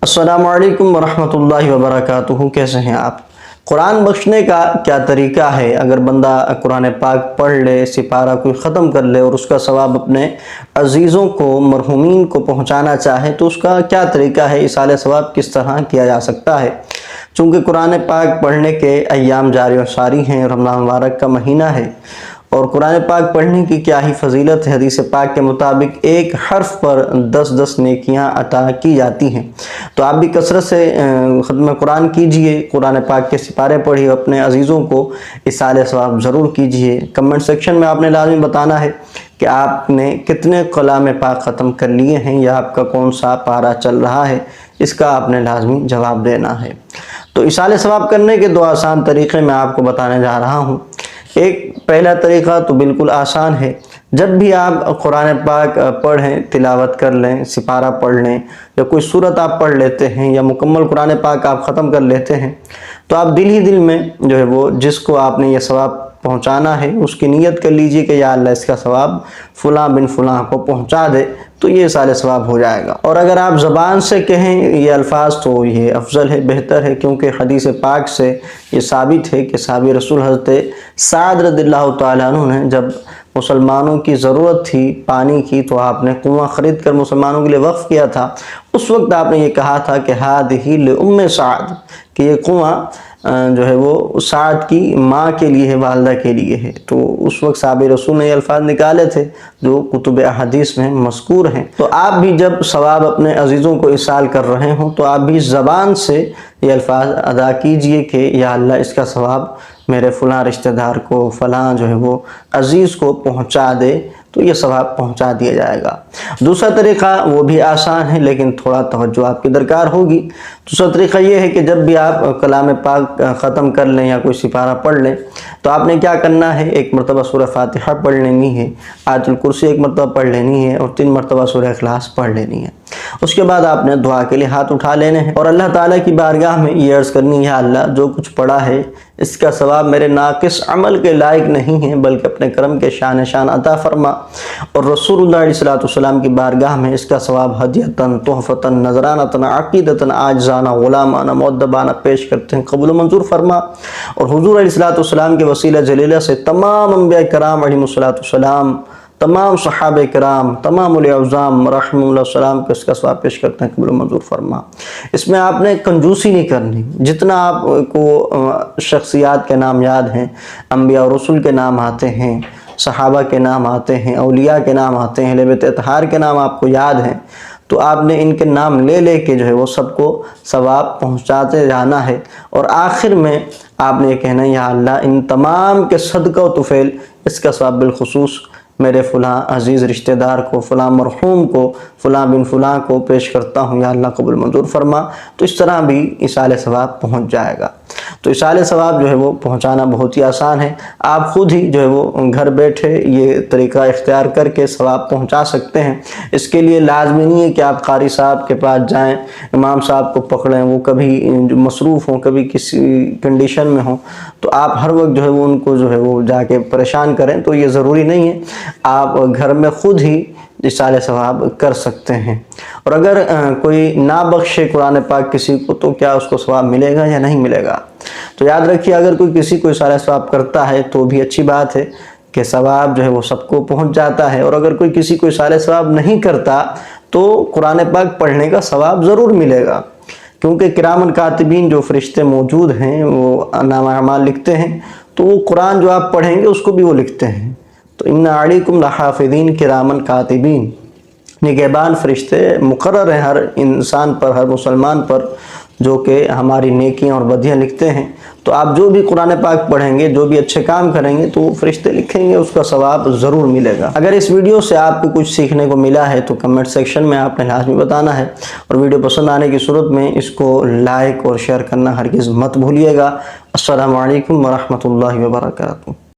अस्सलामु अलैकुम वरहमतुल्लाहि वबरकातुहू। कैसे हैं आप? कुरान बख्शने का क्या तरीका है? अगर बंदा कुरान पाक पढ़ ले, सिपारा कोई ख़त्म कर ले और उसका सवाब अपने अजीज़ों को, मरहूमीन को पहुँचाना चाहे तो उसका क्या तरीका है? इसाले सवाब किस तरह किया जा सकता है? चूँकि कुरान पाक पढ़ने के अय्याम जारी और सारी हैं, रमज़ान मुबारक का महीना है और कुरान पाक पढ़ने की क्या ही फजीलत है। हदीस पाक के मुताबिक एक हर्फ पर 10-10 नेकियां अता की जाती हैं। तो आप भी कसरत से ख़त्म कुरान कीजिए, कुरान पाक के सिपारे पढ़िए, अपने अजीज़ों को इसाले सवाब ज़रूर कीजिए। कमेंट सेक्शन में आपने लाज़मी बताना है कि आपने कितने कलाम पाक ख़त्म कर लिए हैं या आपका कौन सा पारा चल रहा है, इसका आपने लाज़मी जवाब देना है। तो इसाले सवाब करने के दो आसान तरीक़े मैं आपको बताने जा रहा हूँ। एक पहला तरीक़ा तो बिल्कुल आसान है। जब भी आप कुरान पाक पढ़ें, तिलावत कर लें, सिपारा पढ़ लें या कोई सूरत आप पढ़ लेते हैं या मुकम्मल कुरान पाक आप ख़त्म कर लेते हैं, तो आप दिल ही दिल में जो है वो जिसको आपने ये सवाब पहुंचाना है उसकी नीयत कर लीजिए कि या अल्लाह इसका सवाब फ़लाँ बिन फ़लाँ को पहुंचा दे, तो ये सारे सवाब हो जाएगा। और अगर आप ज़बान से कहें ये अल्फाज तो ये अफजल है, बेहतर है, क्योंकि हदीस पाक से ये साबित है कि साहबी रसूल हज़रत साद रज़ियल्लाहु तआला अन्हु ने जब मुसलमानों की ज़रूरत थी पानी की तो आपने कुआं ख़रीद कर मुसलमानों के लिए वक्फ़ किया था। उस वक्त आपने ये कहा था कि हादिही लिउम्मे साद, कि ये कुआं जो है वो साद की माँ के लिए है, वालदा के लिए है। तो उस वक्त साहबे रसूल ने ये अल्फाज निकाले थे जो कुतुब अहदीस में मज़कूर हैं। तो आप भी जब सवाब अपने अजीज़ों को इसाल कर रहे हों तो आप भी ज़बान से ये अल्फाज अदा कीजिए कि या अल्लाह इसका सवाब मेरे फ़लाँ रिश्तेदार को, फ़लाँ जो है वो अजीज़ को पहुँचा दे, तो ये सवाब पहुँचा दिया जाएगा। दूसरा तरीक़ा वो भी आसान है लेकिन थोड़ा तवज्जो आपकी दरकार होगी। दूसरा तरीक़ा ये है कि जब भी आप कलाम पाक ख़त्म कर लें या कोई सिपारा पढ़ लें तो आपने क्या करना है, एक मरतबा सूरह फातिहा पढ़ लेनी है, आयतुल कुर्सी एक मरतबा पढ़ लेनी है और 3 मरतबा सूरह इखलास पढ़ लेनी है। उसके बाद आपने दुआ के लिए हाथ उठा लेने हैं और अल्लाह ताला की बारगाह में ये अर्ज़ करनी है, अल्लाह जो कुछ पढ़ा है इसका सवाब मेरे नाकिस अमल के लायक नहीं है बल्कि अपने करम के शान शान अता फरमा। और रसूलुल्लाह सल्लल्लाहु अलैहि वसल्लम की बारगाह में इसका सवाब हदियतन, तोहफ़तन, नजरानतन, अक़ीदतन, आजिज़ाना, ग़ुलामाना, मुअद्दबाना पेश करते हैं, कबूल मंजूर फरमा। और हुज़ूर सल्लल्लाहु अलैहि वसल्लम के वसीला जलीला से तमाम अंबिया किराम अलैहिमुस्सलातु वस्सलाम, तमाम सहाबे किराम, तमाम उलमाए रहमतुल्लाह को इसका सवाब पेश करते हैं, कबूल मंजूर फरमा। इसमें आपने कंजूसी नहीं करनी। जितना आपको शख्सियात के नाम याद हैं, अंबिया और रसूल के नाम आते हैं, सहाबा के नाम आते हैं, औलिया के नाम आते हैं, अहले अतहार के नाम आपको याद हैं, तो आपने इनके नाम ले ले के जो है वो सबको सवाब पहुँचाते जाना है। और आखिर में आपने ये कहना है, या अल्लाह इन तमाम के सदका व तुफ़ैल इसका सवाब बिलखुसूस मेरे फ़लाँ अज़ीज़ रिश्तेदार को, फ़लाँ मरहूम को, फ़लाँ बिन फ़लाँ को पेश करता हूँ, या अल्लाह कबूल मंजूर फरमा। तो इस तरह भी इसाले सवाब पहुँच जाएगा। तो इसाले सवाब जो है वो पहुँचाना बहुत ही आसान है। आप ख़ुद ही जो है वो घर बैठे ये तरीक़ा इख्तियार करके सवाब पहुँचा सकते हैं। इसके लिए लाजमी नहीं है कि आप कारी साहब के पास जाएँ, इमाम साहब को पकड़ें, वो कभी मसरूफ़ हों, कभी किसी कंडीशन में हों, तो आप हर वक्त जो है वो उनको जो है वो जाके परेशान करें, तो ये ज़रूरी नहीं है। आप घर में ख़ुद ही इसाले सवाब कर सकते हैं। और अगर कोई ना बख्शे कुरान पाक किसी को, तो क्या उसको सवाब मिलेगा या नहीं मिलेगा? तो याद रखिए, अगर कोई किसी को इसाले सवाब करता है तो भी अच्छी बात है कि सवाब जो है वो सबको पहुंच जाता है। और अगर कोई किसी को इसाले सवाब नहीं करता तो कुरान पाक पढ़ने का सवाब ज़रूर मिलेगा, क्योंकि किरामन कातिबीन जो फरिश्ते मौजूद हैं वो नामा अमाल लिखते हैं, तो वो कुरान जो आप पढ़ेंगे उसको भी वो लिखते हैं। तो इन्ना अलैकुम लहाफ़िज़ीन किरामन कातिबीन, निगहबान फरिश्ते मुकर्रर हैं हर इंसान पर, हर मुसलमान पर, जो कि हमारी नेकियां और बदियां लिखते हैं। तो आप जो भी कुरान पाक पढ़ेंगे, जो भी अच्छे काम करेंगे, तो वो फरिश्ते लिखेंगे, उसका सवाब ज़रूर मिलेगा। अगर इस वीडियो से आपको कुछ सीखने को मिला है तो कमेंट सेक्शन में आपने लाजमी बताना है। और वीडियो पसंद आने की सूरत में इसको लाइक और शेयर करना हरगिज़ मत भूलिएगा। अस्सलामु अलैकुम वरहमतुल्लाहि वबरकातुहू।